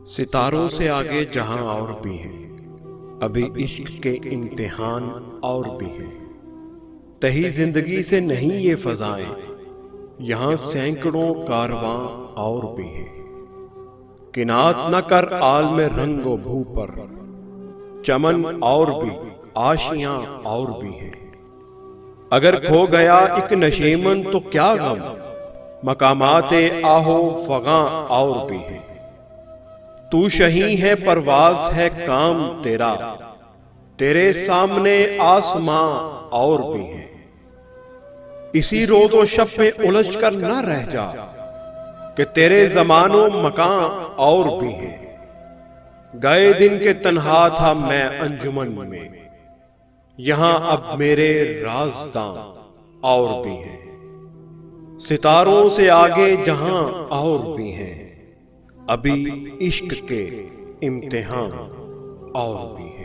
सितारों से आगे जहां और भी हैं, अभी इश्क के इम्तिहान और भी हैं। तही जिंदगी से नहीं ये फजाएं, यहां सैकड़ों कारवां और भी हैं। किनात न कर आल में रंगो भू पर, चमन और भी आशियां और भी हैं। अगर खो गया एक नशीमन तो क्या गम, मकामाते आहो फगा और भी हैं। तू शही है परवाज है काम तेरा, तेरे सामने आसमां और भी हैं। इसी रोज व शब में उलझ कर न रह जा, कि तेरे जमानो मकान और भी हैं। गए दिन के तन्हा था मैं अंजुमन में, यहां अब मेरे राज़दां और भी हैं। सितारों से आगे जहां और भी हैं, अभी इश्क के इम्तिहान और भी हैं।